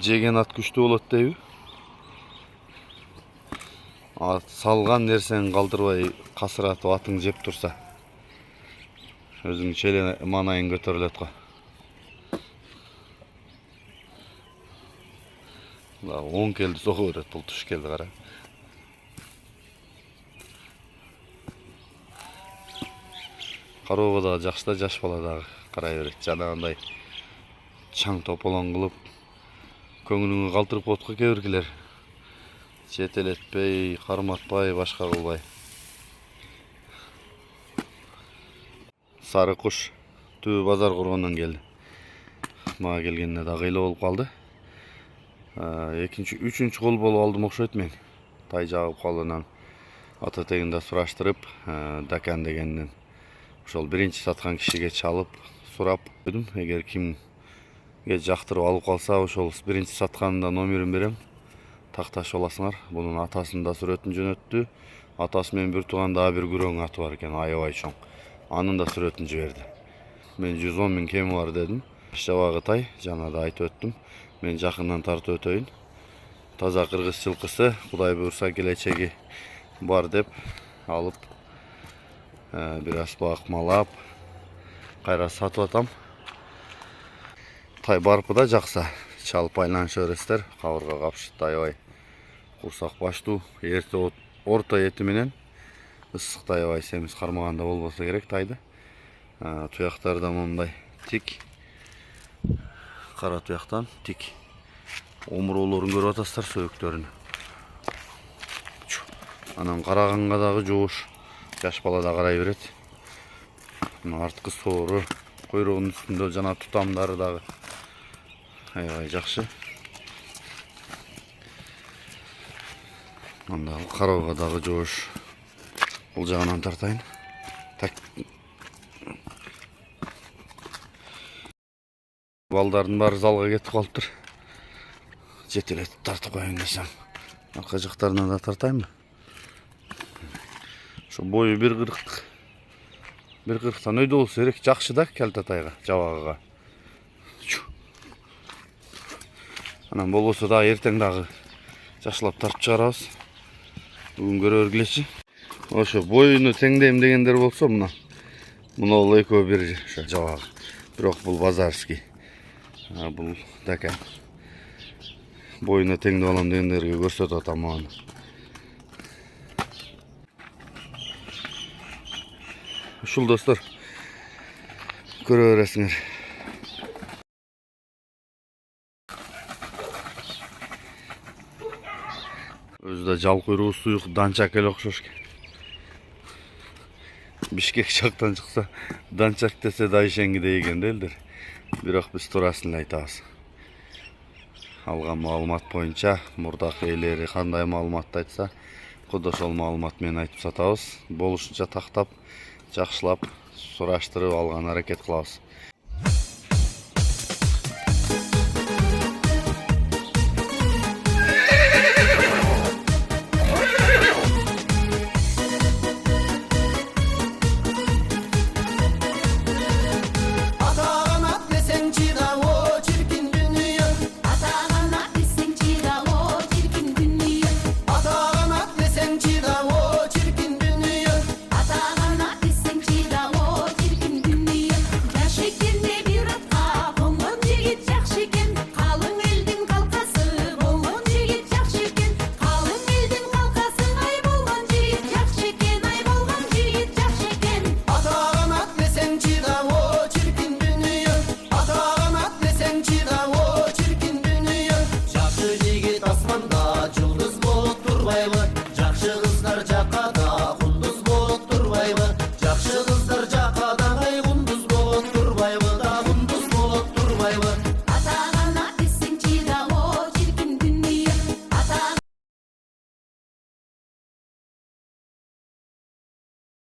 жеген ат күчтүү болот дейби. Салган нерсени калтырбай касыратып атың жеп турса, өзүң челе манайың көтөрүлөт го. Оң келди сого берет, бул туш келди кара. Кароого дагы жакшы да, жаш бала дагы карай берет. Жанагындай чаң тополоң кылып көңүлүңү калтырып коет го кээ биркилер. Жетелетпей, карматпай, башка кылбай. Сары куш түбү базар кургандан келди. Мага келгенине да кыйла болуп калды. Экинчи, үчүнчү кол болуп алдым окшойт мен. Тай жагып калгандан ата тегинде сураштырып, Дакан дегенден ошол биринчи саткан кишиге чалып, сурап койдум. Эгер кимге жактырып алып калса, ошол биринчи сатканында номерин берем. Такташ аласыңар. Бунун атасында сүрөтүн жөнөттү. Атасы менен бир тууган дагы бир күрөң аты бар экен, аябай чоң. Анын да сүрөтүн жиберди. Мен 110 000 кеми бар дедим. Жабагы тай, жана да айтып өттүм. Мен жакындан тартып өтөйүн. Таза кыргыз жылкысы, Кудай буйрса келечеги бар деп алып, бир аз бакмалап, кайра сатып атам. Тай барпы да жакса, чалып айланыша бересиздер. Кабырга капшытты, аябай курсак баштуу, орто эти менен ысыкта аябай семиз кармаганда болбосо керек тайды. Туяктары да мондай тик. Кара туяктан тик. Омуроолорун көрүп атасыздар, сөөктөрүн. Анан караганга дагы жоош. Жаш бала да карай берет. Арткы соору, койрогунун үстүндө жана тутамдары дагы аябай жакшы. Анда кароого дагы жоош. Бул жагынан тартайын. Балдардын баары залга кетип калыптыр. Жетелетип тартып коеюн десем, арка жактарынан да тартайынбы? Ошо бою 1,40. 1,40тан өйдө болсо керек, жакшы да келтатайга, жабагыга. Анан болбосо дагы эртең дагы жакшылап тартып чыгарабыз. Бүгүн көрө бергилечи. Ошо боюну теңдейм дегендер болсо, мына бул экөө бир ошо жабагы. Бирок бул базарский. Бул Дакан. Боюна теңдеп алам дегендерге көрсөтүп атам мага. Ушул достор, көрө бересиңер. Өзү да жал куйругу суюк данчак эле окшош экен. Бишкек жактан чыкса, данчак десе да ишенгидей экен да элдер. Бирок биз туурасын эле айтабыз. Алган маалымат боюнча мурдакы ээлери кандай маалыматты айтса, кудо ошол маалымат менен айтып сатабыз. Болушунча тактап, жакшылап, сураштырып алган аракет кылабыз.